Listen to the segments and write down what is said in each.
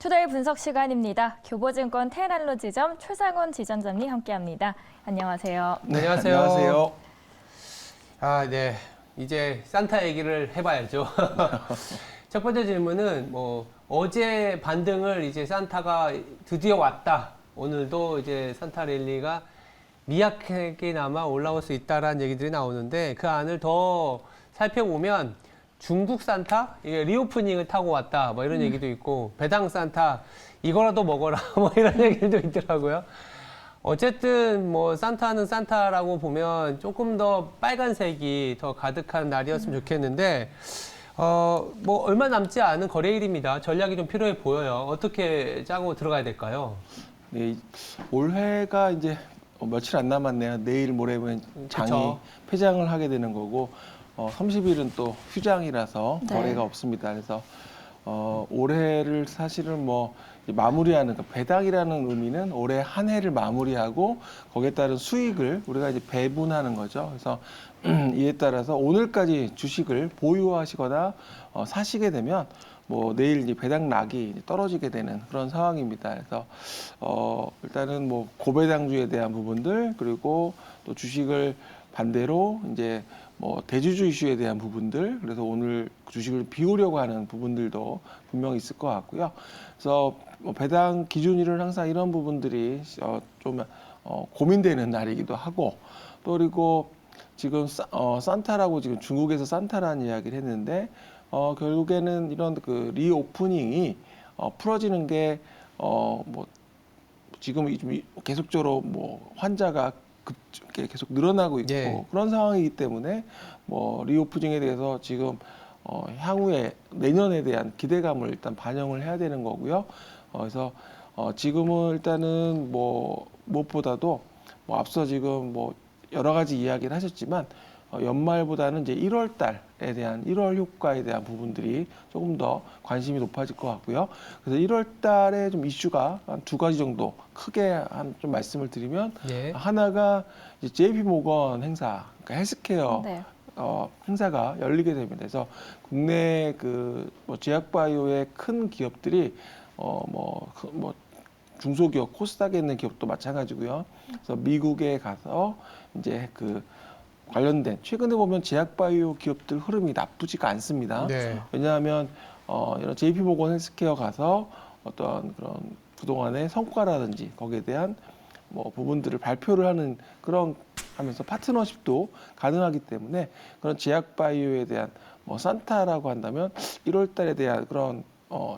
투데이 분석 시간입니다. 교보증권 테헤란로 지점 최상원 지점장님 함께합니다. 안녕하세요. 네, 안녕하세요. 안녕하세요. 아, 네. 이제 산타 얘기를 해봐야죠. 첫 번째 질문은 어제 반등을 이제 산타가 드디어 왔다. 오늘도 이제 산타 랠리가 미약하게나마 올라올 수 있다라는 얘기들이 나오는데 그 안을 더 살펴보면 중국 산타 이게 리오프닝을 타고 왔다 뭐 이런 얘기도 있고 배당 산타 이거라도 먹어라 뭐 이런 얘기도 있더라고요. 어쨌든 뭐 산타는 산타라고 보면 조금 더 빨간색이 더 가득한 날이었으면 좋겠는데 뭐 얼마 남지 않은 거래일입니다. 전략이 좀 필요해 보여요. 어떻게 짜고 들어가야 될까요? 네, 올해가 이제 며칠 안 남았네요. 내일 모레면 장이 그쵸. 폐장을 하게 되는 거고 30일은 또 휴장이라서 네. 거래가 없습니다. 그래서 올해를 사실은 뭐 마무리하는 그러니까 배당이라는 의미는 올해 한 해를 마무리하고 거기에 따른 수익을 우리가 이제 배분하는 거죠. 그래서 이에 따라서 오늘까지 주식을 보유하시거나 사시게 되면 뭐 내일 이제 배당락이 떨어지게 되는 그런 상황입니다. 그래서 일단은 뭐 고배당주에 대한 부분들 그리고 또 주식을 반대로 이제 뭐 대주주 이슈에 대한 부분들 그래서 오늘 주식을 비우려고 하는 부분들도 분명히 있을 것 같고요. 그래서 뭐 배당 기준일은 항상 이런 부분들이 좀 고민되는 날이기도 하고 또 그리고 지금 산타라고 지금 중국에서 산타라는 이야기를 했는데 결국에는 이런 그 리오프닝이 풀어지는 게 뭐 지금 계속적으로 뭐 환자가 계속 늘어나고 있고 예. 그런 상황이기 때문에 뭐 리오프닝에 대해서 지금 향후에 내년에 대한 기대감을 일단 반영을 해야 되는 거고요. 그래서 지금은 일단은 뭐 무엇보다도 뭐 앞서 지금 뭐 여러 가지 이야기를 하셨지만 연말보다는 이제 1월 달에 대한 1월 효과에 대한 부분들이 조금 더 관심이 높아질 것 같고요. 그래서 1월 달에 좀 이슈가 한 두 가지 정도 크게 좀 말씀을 드리면 예. 하나가 이제 JP 모건 행사, 그러니까 헬스케어 네. 행사가 열리게 됩니다. 그래서 국내 뭐 제약바이오의 큰 기업들이 뭐 중소기업 코스닥에 있는 기업도 마찬가지고요. 그래서 미국에 가서 이제 관련된 최근에 보면 제약바이오 기업들 흐름이 나쁘지가 않습니다. 네. 왜냐하면 이런 JP모건 헬스케어 가서 어떤 그런 그동안의 성과라든지 거기에 대한 뭐 부분들을 발표를 하는 그런 하면서 파트너십도 가능하기 때문에 그런 제약바이오에 대한 뭐 산타라고 한다면 1월 달에 대한 그런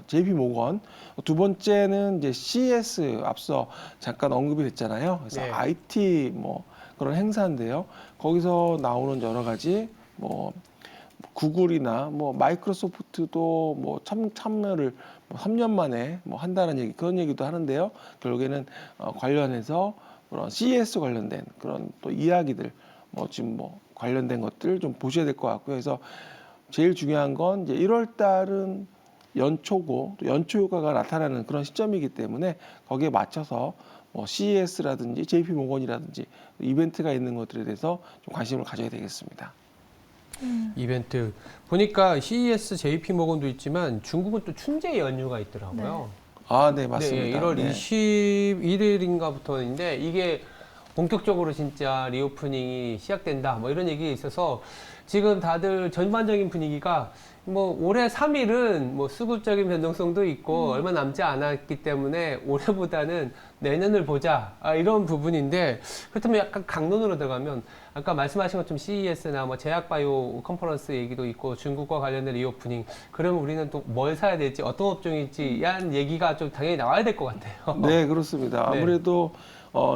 JP모건 두 번째는 이제 CES 앞서 잠깐 언급이 됐잖아요. 그래서 네. IT 뭐 그런 행사인데요. 거기서 나오는 여러 가지 뭐 구글이나 뭐 마이크로소프트도 뭐 참여를 뭐 3년 만에 뭐 한다는 얘기 그런 얘기도 하는데요. 결국에는 관련해서 그런 CES 관련된 그런 또 이야기들 뭐 지금 뭐 관련된 것들 좀 보셔야 될 것 같고요. 그래서 제일 중요한 건 이제 1월 달은 연초고 또 연초 효과가 나타나는 그런 시점이기 때문에 거기에 맞춰서 뭐 CES라든지 JP모건이라든지 이벤트가 있는 것들에 대해서 좀 관심을 가져야 되겠습니다. 이벤트 보니까 CES, JP모건도 있지만 중국은 또 춘제 연휴가 있더라고요. 아, 네, 맞습니다. 네, 1월 네. 21일인가부터인데 이게 본격적으로 진짜 리오프닝이 시작된다 뭐 이런 얘기 있어서 지금 다들 전반적인 분위기가 뭐 올해 3일은 뭐 수급적인 변동성도 있고 얼마 남지 않았기 때문에 올해보다는 내년을 보자 이런 부분인데 그렇다면 약간 강론으로 들어가면 아까 말씀하신 것처럼 CES나 뭐 제약바이오 컨퍼런스 얘기도 있고 중국과 관련된 리오프닝 그러면 우리는 또 뭘 사야 될지 어떤 업종일지 한 얘기가 좀 당연히 나와야 될 것 같아요. 네, 그렇습니다. 네. 아무래도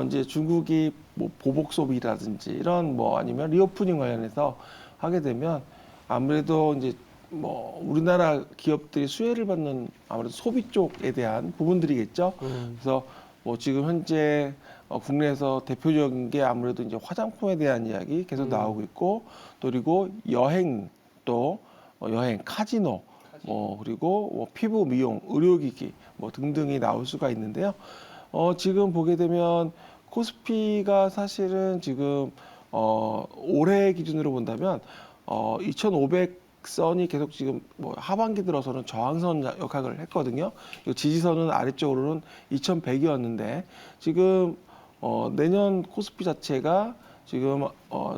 이제 중국이 뭐 보복 소비라든지 이런 뭐 아니면 리오프닝 관련해서 하게 되면 아무래도 이제 뭐 우리나라 기업들이 수혜를 받는 아무래도 소비 쪽에 대한 부분들이겠죠. 그래서 뭐 지금 현재 국내에서 대표적인 게 아무래도 이제 화장품에 대한 이야기 계속 나오고 있고 또 그리고 여행 또 여행 카지노 뭐 그리고 뭐 피부 미용 의료기기 뭐 등등이 나올 수가 있는데요. 지금 보게 되면 코스피가 사실은 지금 올해 기준으로 본다면 2,500 선이 계속 지금 뭐 하반기 들어서는 저항선 역할을 했거든요. 이 지지선은 아래쪽으로는 2100이었는데 지금 내년 코스피 자체가 지금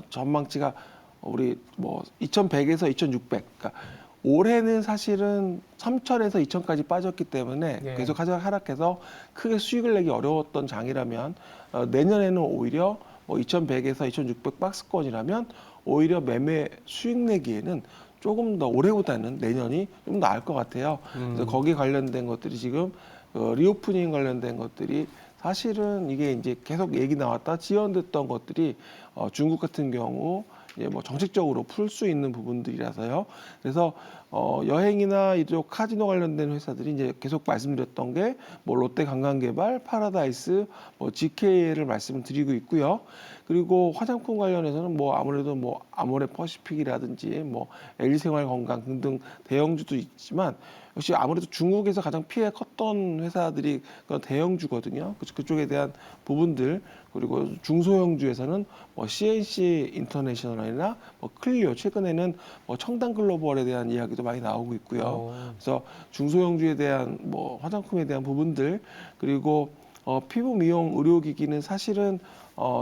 전망치가 우리 뭐 2100에서 2600. 그러니까 올해는 사실은 3000에서 2000까지 빠졌기 때문에 예. 계속 하락해서 크게 수익을 내기 어려웠던 장이라면 내년에는 오히려 뭐 2100에서 2600 박스권이라면 오히려 매매 수익 내기에는 조금 더 올해보다는 내년이 좀 더 나을 것 같아요. 그래서 거기 관련된 것들이 지금 리오프닝 관련된 것들이 사실은 이게 이제 계속 얘기 나왔다 지연됐던 것들이 중국 같은 경우 이제 뭐 정책적으로 풀 수 있는 부분들이라서요. 그래서 여행이나 이쪽 카지노 관련된 회사들이 이제 계속 말씀드렸던 게 뭐 롯데관광개발, 파라다이스, 뭐 GK를 말씀드리고 있고요. 그리고 화장품 관련해서는 뭐 아무래도 뭐 아모레 퍼시픽이라든지 뭐 LG생활건강 등등 대형주도 있지만 역시 아무래도 중국에서 가장 피해 컸던 회사들이 그런 대형주거든요. 그쪽에 대한 부분들 그리고 중소형주에서는 뭐 CNC 인터내셔널이나 뭐 클리오 최근에는 뭐 청담 글로벌에 대한 이야기도 많이 나오고 있고요. 그래서 중소형주에 대한 뭐 화장품에 대한 부분들 그리고 피부 미용 의료기기는 사실은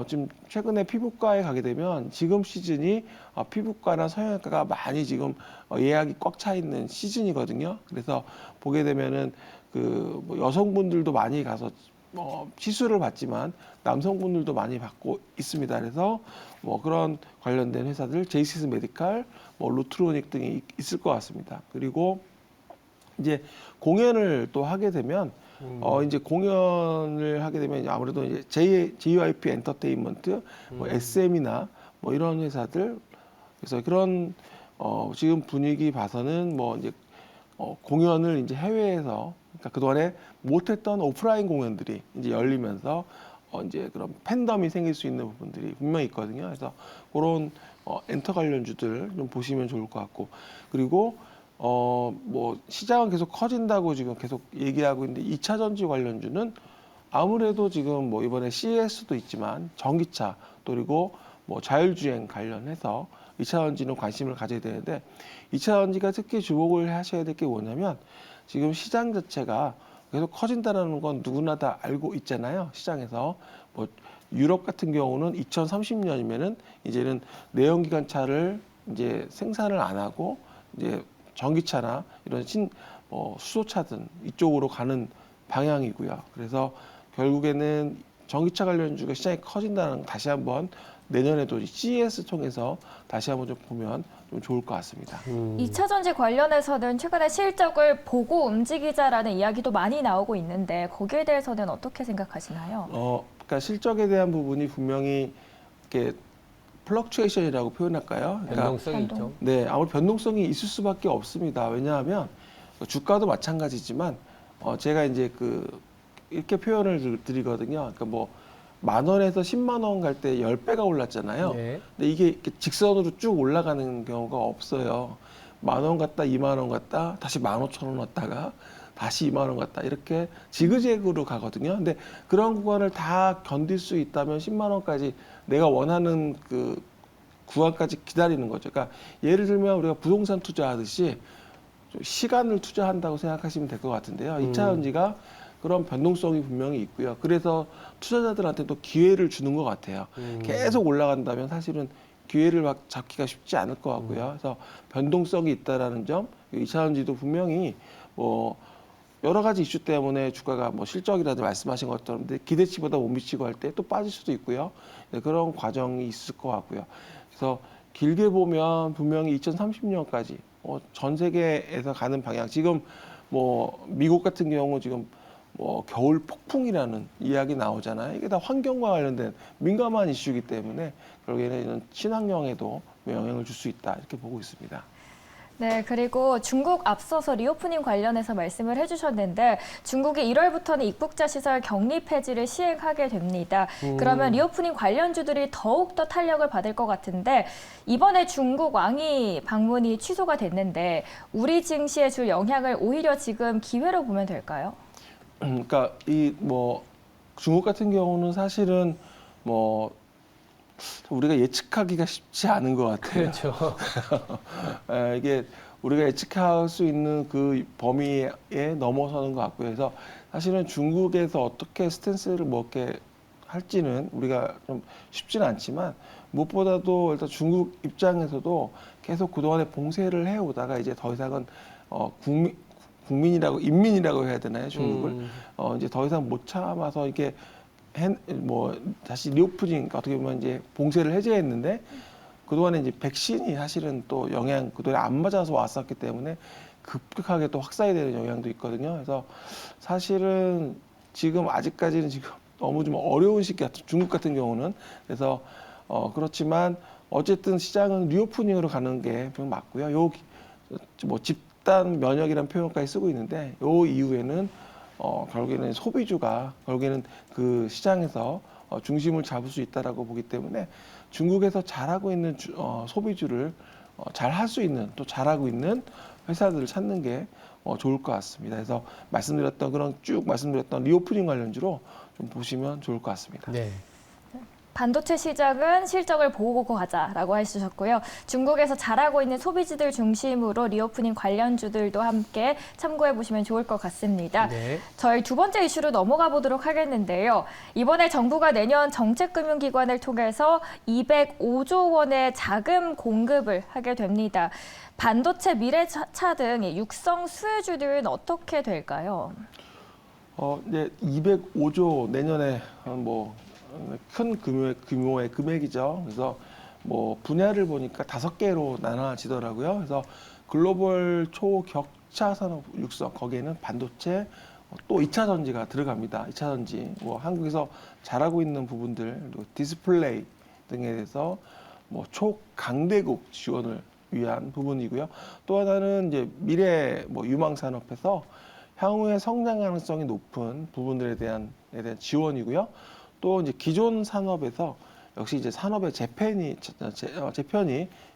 지금 최근에 피부과에 가게 되면 지금 시즌이 피부과나 성형외과가 많이 지금 예약이 꽉 차 있는 시즌이거든요. 그래서 보게 되면은 그뭐 여성분들도 많이 가서 시술을 받지만 남성분들도 많이 받고 있습니다. 그래서 뭐 그런 관련된 회사들, 제이시스 메디칼, 뭐 루트로닉 등이 있을 것 같습니다. 그리고 이제 공연을 또 하게 되면 이제 공연을 하게 되면 아무래도 이제 JYP 엔터테인먼트, 뭐 SM이나 뭐 이런 회사들 그래서 그런 지금 분위기 봐서는 뭐 이제 공연을 이제 해외에서 그러니까 그동안에 못했던 오프라인 공연들이 이제 열리면서 이제 그런 팬덤이 생길 수 있는 부분들이 분명히 있거든요. 그래서 그런 엔터 관련주들 좀 보시면 좋을 것 같고 그리고 뭐 시장은 계속 커진다고 지금 계속 얘기하고 있는데 2차 전지 관련주는 아무래도 지금 뭐 이번에 CES도 있지만 전기차 또 그리고 뭐 자율주행 관련해서 2차 전지는 관심을 가져야 되는데 2차 전지가 특히 주목을 하셔야 될 게 뭐냐면 지금 시장 자체가 계속 커진다는 건 누구나 다 알고 있잖아요. 시장에서 뭐 유럽 같은 경우는 2030년이면은 이제는 내연기관차를 이제 생산을 안 하고 이제 전기차나 이런 수소차든 이쪽으로 가는 방향이고요. 그래서 결국에는 전기차 관련주가 시장이 커진다는 다시 한번 내년에도 CES 통해서 다시 한번 좀 보면 좀 좋을 것 같습니다. 2차 전지 관련해서는 최근에 실적을 보고 움직이자라는 이야기도 많이 나오고 있는데 거기에 대해서는 어떻게 생각하시나요? 그러니까 실적에 대한 부분이 분명히 이렇게 플럭추에이션이라고 표현할까요? 그러니까 변동성이 있죠. 네, 아무래도 변동성이 있을 수밖에 없습니다. 왜냐하면 주가도 마찬가지지만 제가 이제 이렇게 표현을 드리거든요. 그러니까 뭐 10,000원에서 10만 원 갈 때 10배가 올랐잖아요. 네. 근데 이게 이렇게 직선으로 쭉 올라가는 경우가 없어요. 10,000원 갔다 2만 원 갔다 다시 15,000원 왔다가 다시 2만 원 갔다 이렇게 지그재그로 가거든요. 근데 그런 구간을 다 견딜 수 있다면 10만 원까지 내가 원하는 그 구간까지 기다리는 거죠. 그러니까 예를 들면 우리가 부동산 투자하듯이 좀 시간을 투자한다고 생각하시면 될 것 같은데요. 2차 전지가 그런 변동성이 분명히 있고요. 그래서 투자자들한테도 기회를 주는 것 같아요. 계속 올라간다면 사실은 기회를 막 잡기가 쉽지 않을 것 같고요. 그래서 변동성이 있다라는 점, 2차 전지도 분명히 뭐 여러 가지 이슈 때문에 주가가 뭐 실적이라도 말씀하신 것처럼 기대치보다 못 미치고 할 때 또 빠질 수도 있고요. 네, 그런 과정이 있을 것 같고요. 그래서 길게 보면 분명히 2030년까지 전 세계에서 가는 방향. 지금 뭐 미국 같은 경우 지금 뭐 겨울 폭풍이라는 이야기 나오잖아요. 이게 다 환경과 관련된 민감한 이슈이기 때문에 결국에는 이런 친환경에도 영향을 줄 수 있다 이렇게 보고 있습니다. 네, 그리고 중국 앞서서 리오프닝 관련해서 말씀을 해주셨는데 중국이 1월부터는 입국자 시설 격리 폐지를 시행하게 됩니다. 그러면 리오프닝 관련주들이 더욱더 탄력을 받을 것 같은데 이번에 중국 왕이 방문이 취소가 됐는데 우리 증시에 줄 영향을 오히려 지금 기회로 보면 될까요? 그러니까 이 뭐 중국 같은 경우는 사실은 뭐 우리가 예측하기가 쉽지 않은 것 같아요. 그렇죠. 이게 우리가 예측할 수 있는 그 범위에 넘어서는 것 같고요. 그래서 사실은 중국에서 어떻게 스탠스를 먹게 할지는 우리가 좀 쉽지는 않지만 무엇보다도 일단 중국 입장에서도 계속 그동안에 봉쇄를 해오다가 이제 더 이상은 국민이라고 인민이라고 해야 되나요, 중국을 이제 더 이상 못 참아서 이게 뭐 다시 리오프닝 어떻게 보면 이제 봉쇄를 해제했는데 그동안에 이제 백신이 사실은 또 그동안에 안 맞아서 왔었기 때문에 급격하게 또 확산이 되는 영향도 있거든요. 그래서 사실은 지금 아직까지는 지금 너무 좀 어려운 시기 같은 중국 같은 경우는 그래서 그렇지만 어쨌든 시장은 리오프닝으로 가는 게 맞고요. 뭐 집단 면역이라는 표현까지 쓰고 있는데 요 이후에는 결국에는 소비주가 결국에는 그 시장에서 중심을 잡을 수 있다라고 보기 때문에 중국에서 잘하고 있는 소비주를 잘 할 수 있는 또 잘하고 있는 회사들을 찾는 게 좋을 것 같습니다. 그래서 쭉 말씀드렸던 리오프닝 관련주로 좀 보시면 좋을 것 같습니다. 네. 반도체 시장은 실적을 보고 가자라고 해주셨고요. 중국에서 잘하고 있는 소비지들 중심으로 리오프닝 관련주들도 함께 참고해 보시면 좋을 것 같습니다. 네. 저희 두 번째 이슈로 넘어가 보도록 하겠는데요. 이번에 정부가 내년 정책금융기관을 통해서 205조 원의 자금 공급을 하게 됩니다. 반도체, 미래차 등 육성 수혜주들은 어떻게 될까요? 이제 205조 내년에 큰 규모의 금액이죠. 그래서 뭐 분야를 보니까 5개로 나눠지더라고요. 그래서 글로벌 초격차 산업 육성 거기에는 반도체 또 2차 전지가 들어갑니다. 2차 전지 뭐 한국에서 잘하고 있는 부분들 그리고 디스플레이 등에 대해서 뭐 초강대국 지원을 위한 부분이고요. 또 하나는 이제 미래 유망 산업에서 향후에 성장 가능성이 높은 부분들에 대한 지원이고요. 또 이제 기존 산업에서 역시 이제 산업의 재편이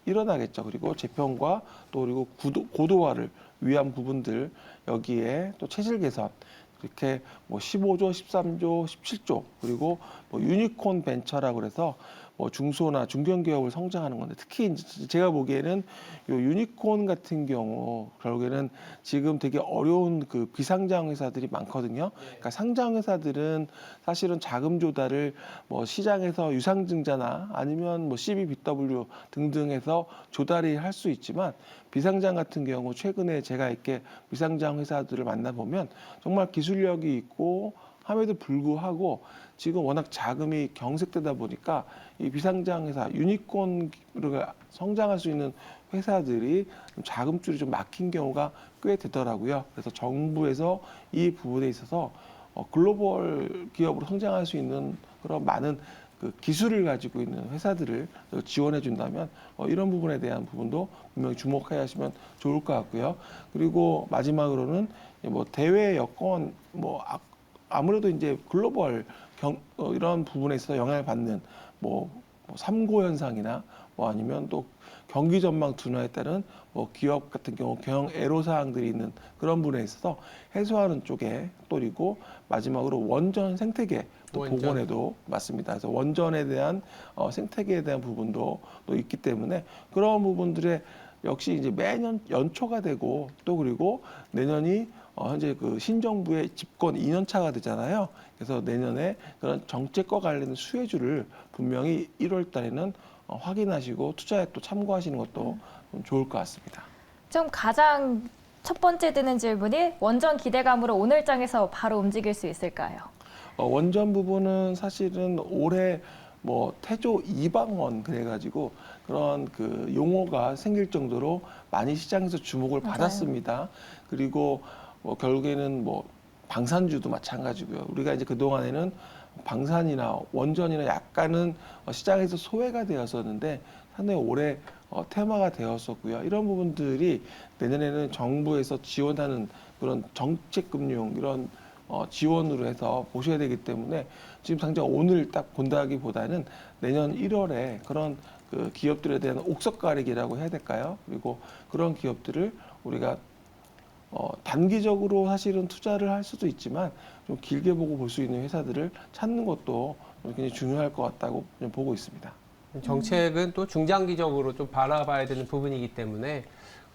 일어나겠죠. 그리고 재편과 또 그리고 고도화를 위한 부분들 여기에 또 체질 개선 이렇게 15조, 13조, 17조 그리고 유니콘 벤처라고 그래서 중소나 중견기업을 성장하는 건데 특히 이제 제가 보기에는 요 유니콘 같은 경우 결국에는 지금 되게 어려운 그 비상장 회사들이 많거든요. 그러니까 상장 회사들은 사실은 자금 조달을 시장에서 유상증자나 아니면 CBBW 등등해서 조달이 할 수 있지만 비상장 같은 경우 최근에 제가 이렇게 비상장 회사들을 만나보면 정말 기술력이 있고 함에도 불구하고 지금 워낙 자금이 경색되다 보니까 이 비상장 회사 유니콘으로 성장할 수 있는 회사들이 자금줄이 좀 막힌 경우가 꽤 되더라고요. 그래서 정부에서 이 부분에 있어서 글로벌 기업으로 성장할 수 있는 그런 많은 그 기술을 가지고 있는 회사들을 지원해 준다면 이런 부분에 대한 부분도 분명히 주목해 하시면 좋을 것 같고요. 그리고 마지막으로는 대외 여건 아무래도 이제 글로벌 이런 부분에 있어서 영향을 받는 삼고 현상이나 아니면 또 경기 전망 둔화에 따른 기업 같은 경우 경영 애로 사항들이 있는 그런 부분에 있어서 해소하는 쪽에 또리고 마지막으로 원전 생태계 복원에도 맞습니다. 그래서 원전에 대한 생태계에 대한 부분도 또 있기 때문에 그런 부분들에 역시 이제 매년 연초가 되고 또 그리고 내년이 현재 그 신정부의 집권 2년 차가 되잖아요. 그래서 내년에 그런 정책과 관련된 수혜주를 분명히 1월 달에는 확인하시고 투자에 또 참고하시는 것도 좀 좋을 것 같습니다. 좀 가장 첫 번째 드는 질문이 원전 기대감으로 오늘 장에서 바로 움직일 수 있을까요? 원전 부분은 사실은 올해 태조 이방원 그래가지고 그런 그 용어가 생길 정도로 많이 시장에서 주목을 맞아요. 받았습니다. 그리고 결국에는 방산주도 마찬가지고요. 우리가 이제 그 동안에는 방산이나 원전이나 약간은 시장에서 소외가 되었었는데 상당히 올해 테마가 되었었고요. 이런 부분들이 내년에는 정부에서 지원하는 그런 정책금융 이런 지원으로 해서 보셔야 되기 때문에 지금 당장 오늘 딱 본다기보다는 내년 1월에 그런 그 기업들에 대한 옥석 가리기라고 해야 될까요? 그리고 그런 기업들을 우리가 단기적으로 사실은 투자를 할 수도 있지만 좀 길게 보고 볼 수 있는 회사들을 찾는 것도 굉장히 중요할 것 같다고 보고 있습니다. 정책은 또 중장기적으로 좀 바라봐야 되는 부분이기 때문에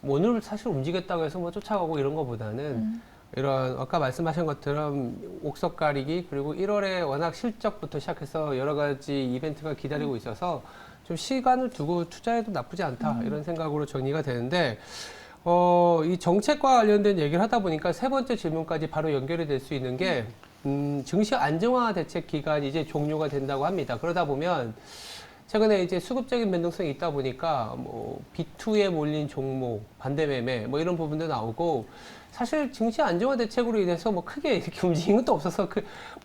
뭐 오늘 사실 움직였다고 해서 뭐 쫓아가고 이런 것보다는 이런 아까 말씀하신 것처럼 옥석 가리기 그리고 1월에 워낙 실적부터 시작해서 여러 가지 이벤트가 기다리고 있어서 좀 시간을 두고 투자해도 나쁘지 않다 이런 생각으로 정리가 되는데 이 정책과 관련된 얘기를 하다 보니까 세 번째 질문까지 바로 연결이 될 수 있는 게 증시 안정화 대책 기간이 이제 종료가 된다고 합니다. 그러다 보면 최근에 이제 수급적인 변동성이 있다 보니까 뭐 B2에 몰린 종목, 반대 매매 뭐 이런 부분도 나오고 사실 증시 안정화 대책으로 인해서 뭐 크게 이렇게 움직인 것도 없어서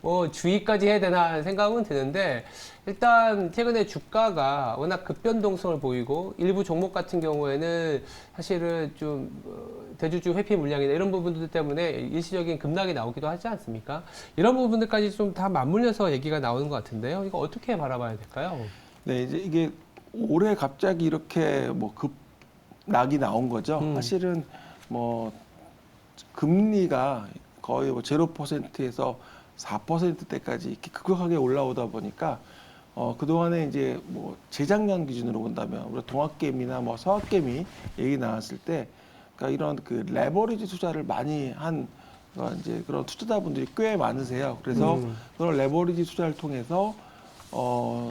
뭐 주의까지 해야 되나 하는 생각은 드는데 일단 최근에 주가가 워낙 급변동성을 보이고 일부 종목 같은 경우에는 사실은 좀 대주주 회피 물량이나 이런 부분들 때문에 일시적인 급락이 나오기도 하지 않습니까? 이런 부분들까지 좀 다 맞물려서 얘기가 나오는 것 같은데요. 이거 어떻게 바라봐야 될까요? 네, 이제 이게 올해 갑자기 이렇게 뭐 급락이 나온 거죠. 사실은 뭐 금리가 거의 뭐 0%에서 4%대까지 이렇게 급격하게 올라오다 보니까 그동안에 이제 뭐 재작년 기준으로 본다면 우리 동학개미나 뭐 서학개미 얘기 나왔을 때 그러니까 이런 그 레버리지 투자를 많이 한 이제 그런 투자자분들이 꽤 많으세요. 그래서 그런 레버리지 투자를 통해서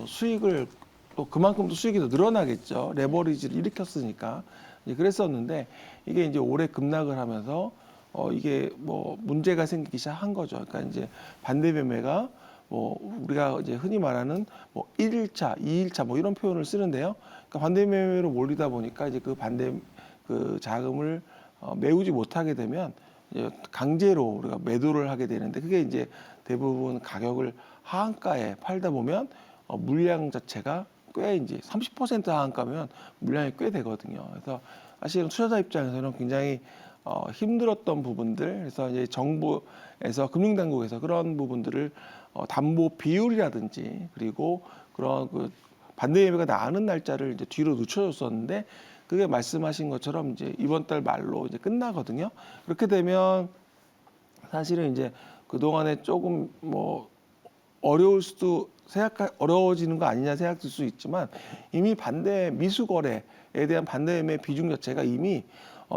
수익을 또 그만큼 또 수익이 더 늘어나겠죠. 레버리지를 일으켰으니까. 이제 그랬었는데 이게 이제 올해 급락을 하면서 이게 뭐 문제가 생기기 시작한 거죠. 그러니까 이제 반대 매매가 뭐 우리가 이제 흔히 말하는 뭐 1일차, 2일차 뭐 이런 표현을 쓰는데요. 그러니까 반대 매매로 몰리다 보니까 이제 그 자금을 메우지 못하게 되면 이제 강제로 우리가 매도를 하게 되는데 그게 이제 대부분 가격을 하한가에 팔다 보면 물량 자체가 꽤 이제 30% 하한가면 물량이 꽤 되거든요. 그래서 사실은 투자자 입장에서는 굉장히 힘들었던 부분들, 그래서 이제 정부에서 금융당국에서 그런 부분들을 담보 비율이라든지 그리고 그런 그 반대 예매가 나가는 날짜를 이제 뒤로 늦춰줬었는데 그게 말씀하신 것처럼 이제 이번 달 말로 이제 끝나거든요. 그렇게 되면 사실은 이제 그 동안에 조금 뭐 어려워지는 거 아니냐 생각될 수 있지만 이미 미수거래에 대한 반대 매매 비중 자체가 이미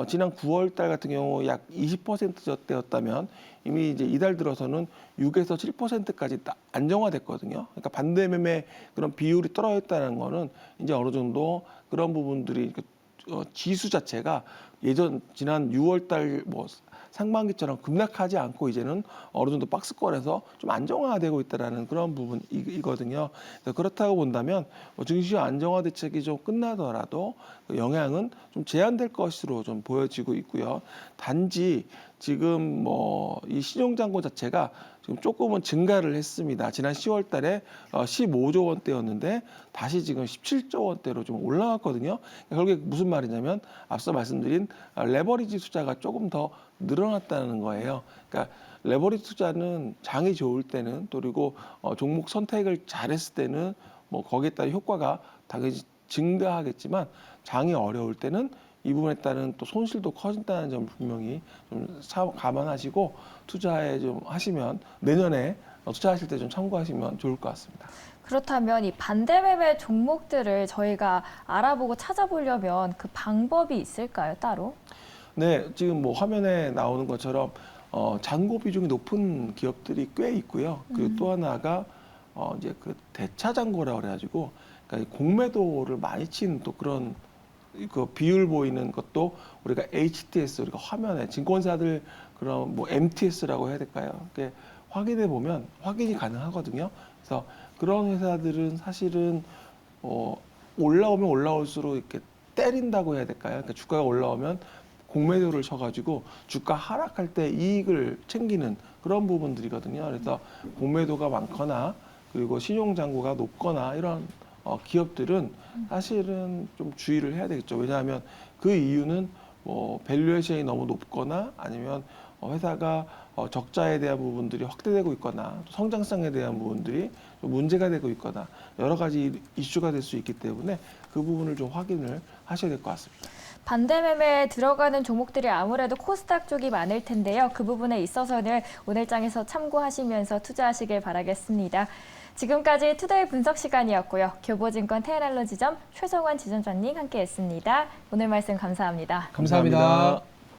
지난 9월 달 같은 경우 약 20%대였다면 이미 이제 이달 들어서는 6에서 7%까지 안정화됐거든요. 그러니까 반대 매매 그런 비율이 떨어졌다는 거는 이제 어느 정도 그런 부분들이 지수 자체가 지난 6월 달 뭐 상반기처럼 급락하지 않고 이제는 어느 정도 박스권에서 좀 안정화되고 있다라는 그런 부분이거든요. 그렇다고 본다면 증시 안정화 대책이 좀 끝나더라도 영향은 좀 제한될 것으로 좀 보여지고 있고요. 단지 지금 뭐 이 신용잔고 자체가 지금 조금은 증가를 했습니다. 지난 10월 달에 15조 원대였는데 다시 지금 17조 원대로 좀 올라왔거든요. 결국에 무슨 말이냐면 앞서 말씀드린 레버리지 투자가 조금 더 늘어났다는 거예요. 그러니까 레버리지 투자는 장이 좋을 때는 또 그리고 종목 선택을 잘했을 때는 뭐 거기에 따른 효과가 당연히 증가하겠지만 장이 어려울 때는 이 부분에 따른 또 손실도 커진다는 점을 분명히 좀 감안하시고 투자에 좀 하시면 내년에 투자하실 때 좀 참고하시면 좋을 것 같습니다. 그렇다면 이 반대 매매 종목들을 저희가 알아보고 찾아보려면 그 방법이 있을까요, 따로? 네, 지금 뭐 화면에 나오는 것처럼 잔고 비중이 높은 기업들이 꽤 있고요. 그리고 또 하나가 이제 그 대차 잔고라고 그래가지고 그러니까 공매도를 많이 친 또 그런 그 비율 보이는 것도 우리가 HTS 우리가 화면에 증권사들 그런 뭐 MTS라고 해야 될까요? 이렇게 확인해 보면 확인이 가능하거든요. 그래서 그런 회사들은 사실은 올라오면 올라올수록 이렇게 때린다고 해야 될까요? 그러니까 주가가 올라오면 공매도를 쳐가지고 주가 하락할 때 이익을 챙기는 그런 부분들이거든요. 그래서 공매도가 많거나 그리고 신용잔고가 높거나 이런 기업들은 사실은 좀 주의를 해야 되겠죠. 왜냐하면 그 이유는 뭐 밸류에이션이 너무 높거나 아니면 회사가 적자에 대한 부분들이 확대되고 있거나 성장성에 대한 부분들이 좀 문제가 되고 있거나 여러 가지 이슈가 될 수 있기 때문에 그 부분을 좀 확인을 하셔야 될 것 같습니다. 반대 매매에 들어가는 종목들이 아무래도 코스닥 쪽이 많을 텐데요. 그 부분에 있어서는 오늘 장에서 참고하시면서 투자하시길 바라겠습니다. 지금까지 투데이 분석 시간이었고요. 교보증권 테헤란로 지점 최성환 지점장님 함께했습니다. 오늘 말씀 감사합니다. 감사합니다.